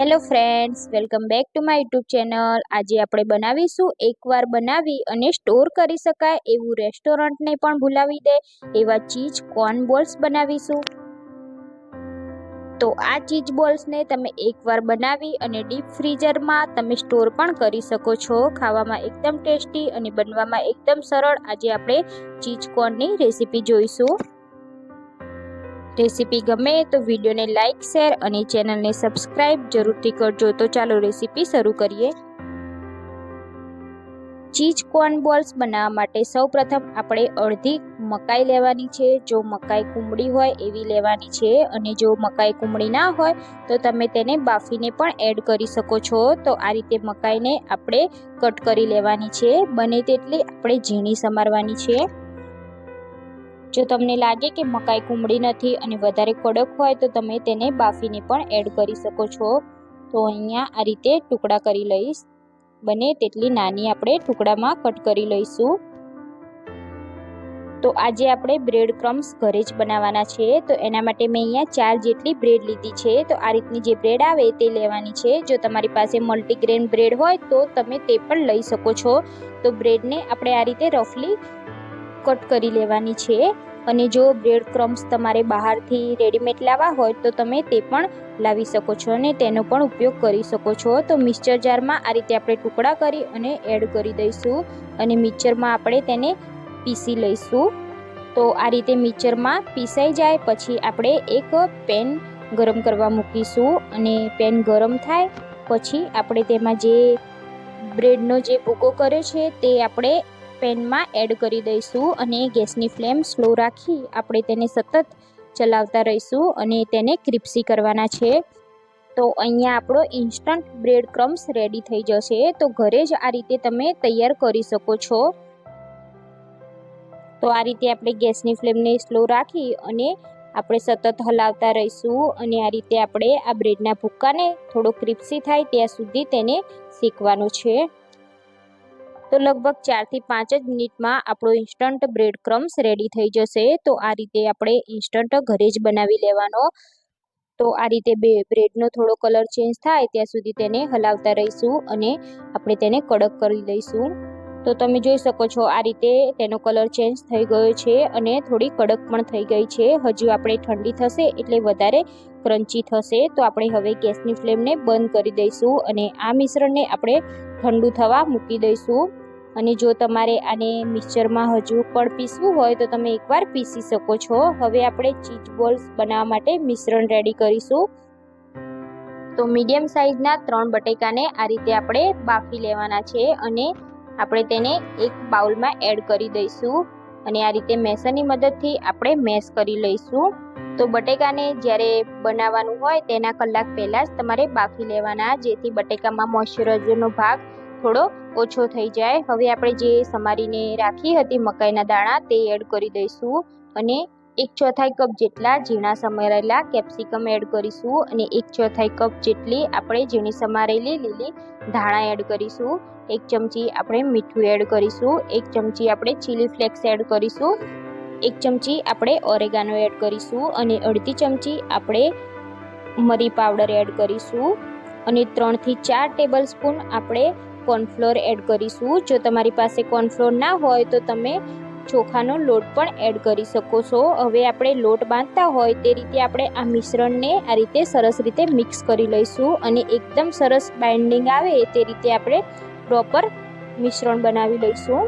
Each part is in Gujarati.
Hello friends, welcome back to my YouTube channel. આજે આપણે બનાવીશું એકવાર બનાવી અને સ્ટોર કરી શકાય એવું રેસ્ટોરન્ટને પણ ભૂલાવી દે એવા ચીઝ કોર્ન બોલ્સ બનાવીશું। તો આ ચીઝ બોલ્સને તમે એકવાર બનાવી અને ડીપ ફ્રીઝરમાં તમે સ્ટોર પણ કરી શકો છો। ખાવામાં એકદમ ટેસ્ટી અને બનવામાં એકદમ સરળ આજે આપણે ચીઝ કોર્નની રેસીપી જોઈશું। રેસીપી ગમે તો વિડીયોને લાઇક શેર અને ચેનલને સબસ્ક્રાઇબ જરૂરથી કરજો। તો ચાલો રેસીપી શરૂ કરીએ। ચીઝ કોર્ન બોલ્સ બનાવવા માટે સૌપ્રથમ આપણે અડધી મકાઈ લેવાની છે। જો મકાઈ કુમળી હોય એવી લેવાની છે અને જો મકાઈ કુમળી ના હોય તો તમે તેને બાફીને પણ એડ કરી શકો છો। તો આ રીતે મકાઈને આપણે કટ કરી લેવાની છે, બને તેટલી આપણે ઝીણી સમારવાની છે। જો તમને લાગે કે મકાઈ કુમળી નથી અને વધારે કડક હોય તો તમે તેને બાફીને પણ એડ કરી શકો છો। તો અહીંયા આ રીતે ટુકડા કરી લઈશ, બને તેટલી નાની આપણે ટુકડામાં કટ કરી લઈશું। તો આજે આપણે બ્રેડ ક્રમ્સ ઘરે જ બનાવવાના છે, તો એના માટે મેં અહીંયા 4 જેટલી બ્રેડ લીધી છે। તો આ રીતની જે બ્રેડ આવે તે લેવાની છે। જો તમારી પાસે મલ્ટીગ્રેન બ્રેડ હોય તો તમે તે પણ લઈ શકો છો। તો બ્રેડને આપણે આ રીતે રફલી કટ કરી લેવાની છે અને જો બ્રેડ ક્રમ્સ તમારે બહારથી રેડીમેડ લાવવા હોય તો તમે તે પણ લાવી શકો છો અને તેનો પણ ઉપયોગ કરી શકો છો। તો મિક્સર જારમાં આ રીતે આપણે ટુકડા કરી અને એડ કરી દઈશું અને મિક્સરમાં આપણે તેને પીસી લઈશું। તો આ રીતે મિક્સરમાં પીસાઈ જાય પછી આપણે એક પેન ગરમ કરવા મૂકીશું અને પેન ગરમ થાય પછી આપણે તેમાં જે બ્રેડનો જે ભૂકો કર્યો છે તે આપણે પેનમાં એડ કરી દઈશું અને ગેસની ફ્લેમ સ્લો રાખી આપણે તેને સતત ચલાવતા રહીશું અને તેને ક્રિસ્પી કરવાના છે। તો અહીંયા આપણો ઇન્સ્ટન્ટ બ્રેડ ક્રમ્સ રેડી થઈ જશે। તો ઘરે જ આ રીતે તમે તૈયાર કરી શકો છો। તો આ રીતે આપણે ગેસની ફ્લેમને સ્લો રાખી અને આપણે સતત હલાવતા રહીશું અને આ રીતે આપણે આ બ્રેડના ભૂક્કાને થોડો ક્રિસ્પી થાય ત્યાં સુધી તેને શેકવાનું છે। તો લગભગ 4 થી 5 જ મિનિટમાં આપણો ઇન્સ્ટન્ટ બ્રેડ ક્રમ્સ રેડી થઈ જશે। તો આ રીતે આપણે ઇન્સ્ટન્ટ ઘરે જ બનાવી લેવાનો। તો આ રીતે બ્રેડનો થોડો કલર ચેન્જ થાય ત્યાં સુધી તેને હલાવતા રહીશું અને આપણે તેને કડક કરી લઈશું। તો તમે જોઈ શકો છો આ રીતે તેનો કલર ચેન્જ થઈ ગયો છે અને થોડી કડક પણ થઈ ગઈ છે। હજુ આપણે ઠંડી થશે એટલે વધારે ક્રન્ચી થશે। તો આપણે હવે ગેસની ફ્લેમને બંધ કરી દઈશું અને આ મિશ્રણને આપણે ઠંડુ થવા મૂકી દઈશું અને જો તમારે આને મિક્સરમાં હજુ પણ પીસવું હોય તો તમે એકવાર પીસી શકો છો। હવે આપણે ચીઝ બોલ્સ બનાવવા માટે મિશ્રણ રેડી કરીશું। તો મીડિયમ સાઇઝના 3 બટેકાને આ રીતે આપણે બાફી લેવાના છે અને આપણે તેને એક બાઉલમાં એડ કરી દઈશું અને આ રીતે મેસરની મદદથી આપણે મેશ કરી લઈશું। તો બટેકાને જ્યારે બનાવવાનું હોય તેના કલાક પહેલાં જ તમારે બાફી લેવાના, જેથી બટેકામાં મોઇશ્ચરાઇઝરનો ભાગ થોડો ઓછો થઈ જાય। હવે આપણે જે સમારીને રાખી હતી મકાઈના દાણા તે એડ કરી દઈશું અને 1/4 કપ જેટલા ઝીણા સમારેલા કેપ્સિકમ એડ કરીશું અને 1/4 કપ જેટલી આપણે ઝીણી સમારેલી લીલી ધાણા એડ કરીશું। 1 ચમચી આપણે મીઠું એડ કરીશું, 1 ચમચી આપણે ચીલી ફ્લેક્સ એડ કરીશું, 1 ચમચી આપણે ઓરેગાનો એડ કરીશું અને અડધી ચમચી આપણે મરી પાવડર એડ કરીશું અને 3 થી 4 ટેબલ સ્પૂન આપણે કોર્નફ્લોર એડ કરીશું। જો તમારી પાસે કોર્નફ્લોર ના હોય તો તમે ચોખાનો લોટ પણ એડ કરી શકો છો। હવે આપણે લોટ બાંધતા હોય તે રીતે આપણે આ મિશ્રણને આ રીતે સરસ રીતે મિક્સ કરી લઈશું અને એકદમ સરસ બાઇન્ડિંગ આવે તે રીતે આપણે પ્રોપર મિશ્રણ બનાવી લઈશું।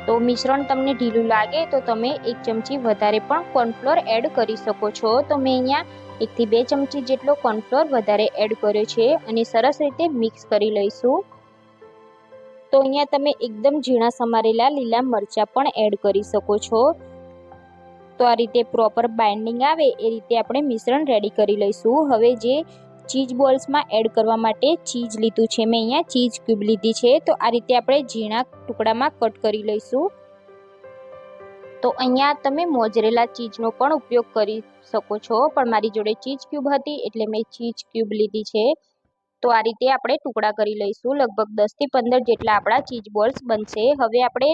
તો મિશ્રણ તમને ઢીલું લાગે તો તમે 1 ચમચી વધારે પણ કોર્નફ્લોર એડ કરી શકો છો। તો મેં અહીંયા 1 થી 2 ચમચી જેટલો કોર્નફ્લોર વધારે એડ કર્યો છે અને સરસ રીતે મિક્સ કરી લઈશું। તો અહીંયા તમે એકદમ ઝીણા સમારેલા લીલા મરચાં પણ એડ કરી શકો છો। તો આ રીતે પ્રોપર બાઇન્ડિંગ આવે એ રીતે આપણે મિશ્રણ રેડી કરી લઈશું। હવે જે ચીઝ બોલ્સમાં એડ કરવા માટે ચીઝ લીધું છે, મેં અહીંયા ચીઝ ક્યુબ લીધી છે, તો આ રીતે આપણે ઝીણા ટુકડામાં કટ કરી લઈશું। તો અહીંયા તમે મોઝરેલા ચીઝનો પણ ઉપયોગ કરી શકો છો, પણ મારી જોડે ચીઝ ક્યુબ હતી એટલે મેં ચીઝ ક્યુબ લીધી છે। તો આ રીતે આપણે ટુકડા કરી લઈશું, લગભગ 10 થી 15 જેટલા આપણા ચીઝ બોલ્સ બનશે। હવે આપણે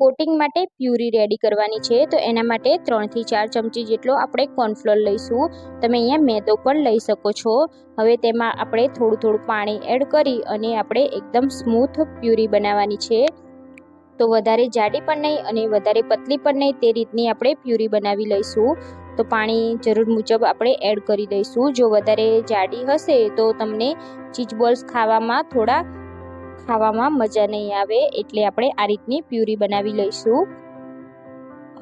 કોટિંગ માટે પ્યુરી રેડી કરવાની છે, તો એના માટે 3 થી 4 ચમચી જેટલો આપણે કોર્નફ્લોર લઈશું. તમે અહીંયા મેદો પણ લઈ શકો છો. હવે તેમાં આપણે થોડું પાણી એડ કરી અને આપણે એકદમ સ્મૂથ પ્યુરી બનાવવાની છે. તો વધારે જાડી પણ નહીં અને વધારે પતલી પણ નહીં, તે રીતની આપણે પ્યુરી બનાવી લઈશું. તો પાણી જરૂર મુજબ આપણે એડ કરી દઈશું. જો વધારે જાડી હશે તો તમને ચીઝ બોલ્સ ખાવામાં મજા નહીં આવે, એટલે આપણે આ રીતની પ્યુરી બનાવી લઈશું.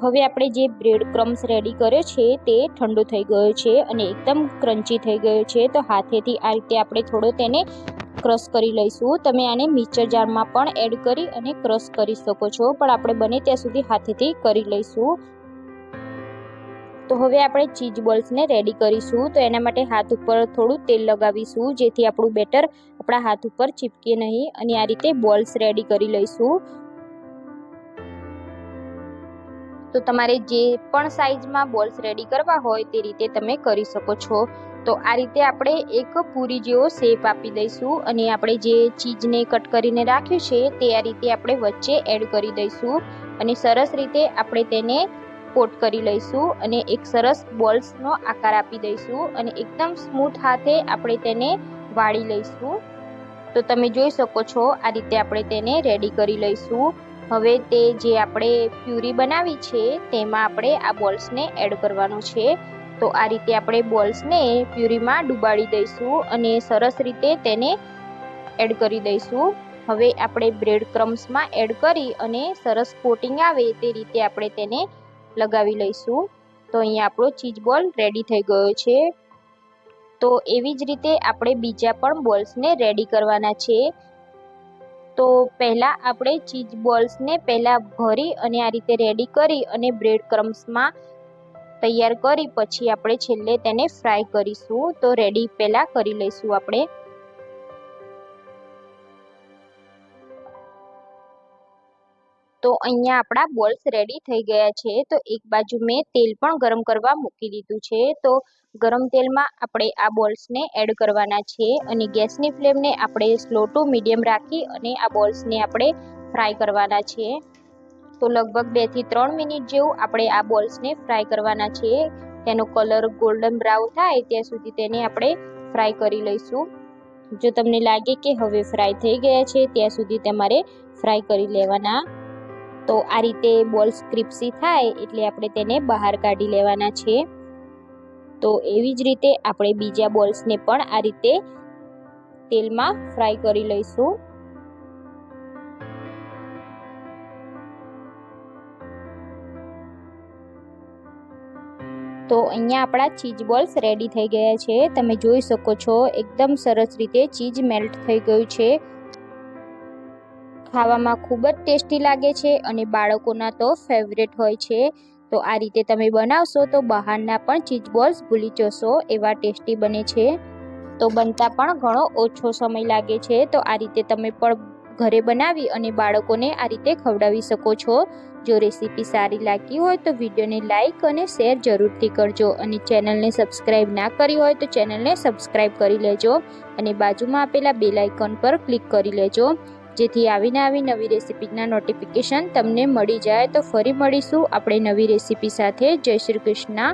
હવે આપણે જે બ્રેડ ક્રમ્સ રેડી કર્યો છે તે ઠંડો થઈ ગયો છે અને એકદમ ક્રન્ચી થઈ ગયો છે. તો હાથેથી આ રીતે આપણે થોડો તેને ક્રશ કરી લઈશું. તમે આને મિક્સર જારમાં પણ એડ કરી અને ક્રશ કરી શકો છો, પણ આપણે બને ત્યાં સુધી હાથેથી કરી લઈશું. તો હવે આપણે ચીઝ બોલ્સને રેડી કરીશું. તો એના માટે હાથ ઉપર થોડું તેલ લગાવીશું, જેથી આપણું બેટર આપણા હાથ ઉપર ચીપકે નહીં, અને આ રીતે બોલ્સ રેડી કરી લઈશું. તો તમારે જે પણ સાઈઝમાં બોલ્સ રેડી કરવા હોય તે રીતે તમે કરી શકો છો. તો આ રીતે આપણે એક પૂરી જેવો શેપ આપી દઈશું, અને આપણે જે ચીઝને કટ કરીને રાખ્યું છે તે આ રીતે આપણે વચ્ચે એડ કરી દઈશું, અને સરસ રીતે આપણે તેને કોટ કરી લઈશું અને એક સરસ બોલ્સનો આકાર આપી દઈશું, અને એકદમ સ્મૂથ હાથે આપણે તેને વાળી લઈશું. તો તમે જોઈ શકો છો આ રીતે આપણે તેને રેડી કરી લઈશું. હવે તે જે આપણે પ્યુરી બનાવી છે તેમાં આપણે આ બોલ્સને એડ કરવાનું છે. તો આ રીતે આપણે બોલ્સને પ્યુરીમાં ડુબાડી દઈશું અને સરસ રીતે તેને એડ કરી દઈશું. હવે આપણે બ્રેડ ક્રમ્સમાં એડ કરી અને સરસ કોટિંગ આવે તે રીતે આપણે તેને લગાવી લઈશું. તો અહીંયા આપણો ચીઝ બોલ રેડી થઈ ગયો છે. તો એવી જ રીતે આપણે બીજા પણ બોલ્સને રેડી કરવાના છે. તો પહેલાં આપણે ચીઝ બોલ્સને ભરી અને આ રીતે રેડી કરી અને બ્રેડ ક્રમ્સમાં તૈયાર કરી પછી આપણે છેલ્લે તેને ફ્રાય કરીશું. તો રેડી પહેલાં કરી લઈશું આપણે. તો અહીંયા આપણા બોલ્સ રેડી થઈ ગયા છે. તો એક બાજુ મેં તેલ પણ ગરમ કરવા મૂકી દીધું છે. તો ગરમ તેલમાં આપણે આ બોલ્સને એડ કરવાના છે, અને ગેસની ફ્લેમને આપણે સ્લો ટુ મીડિયમ રાખી અને આ બોલ્સને આપણે ફ્રાય કરવાના છે. તો લગભગ 2 થી 3 મિનિટ જેવું આપણે આ બોલ્સને ફ્રાય કરવાના છે. તેનો કલર ગોલ્ડન બ્રાઉન થાય ત્યાં સુધી તેને આપણે ફ્રાય કરી લઈશું. જો તમને લાગે કે હવે ફ્રાય થઈ ગયા છે ત્યાં સુધી તમારે ફ્રાય કરી લેવાના. તો આ રીતે બોલ્સ ક્રિસ્પી થાય એટલે આપણે તેને બહાર કાઢી લેવાના છે. તો એવી જ રીતે આપણે બીજા બોલ્સને પણ આ રીતે તેલમાં ફ્રાય કરી લઈશું. તો અહીંયા આપણા ચીઝ બોલ્સ રેડી થઈ ગયા છે. તમે જોઈ શકો છો એકદમ સરસ રીતે ચીઝ મેલ્ટ થઈ ગયું છે. ખાવામાં ખૂબ જ ટેસ્ટી લાગે છે અને બાળકોના તો ફેવરેટ હોય છે. તો આ રીતે તમે બનાવશો તો બહારના પણ ચીઝ બોલ્સ ભૂલી જશો, એવા ટેસ્ટી બને છે. તો બનતા પણ ઘણો ઓછો સમય લાગે છે. તો આ રીતે તમે પણ ઘરે બનાવી અને બાળકોને આ રીતે ખવડાવી શકો છો. જો રેસીપી સારી લાગી હોય તો વિડીયોને લાઇક અને શેર જરૂરથી કરજો, અને ચેનલને સબસ્ક્રાઈબ ના કરી હોય તો ચેનલને સબસ્ક્રાઈબ કરી લેજો, અને બાજુમાં આપેલા બેલ આઇકન પર ક્લિક કરી લેજો, જેથી આવીને નવી રેસીપીના નોટિફિકેશન તમને મળી જાય. તો ફરી મળીશું આપણે નવી રેસીપી સાથે. જય શ્રી કૃષ્ણ.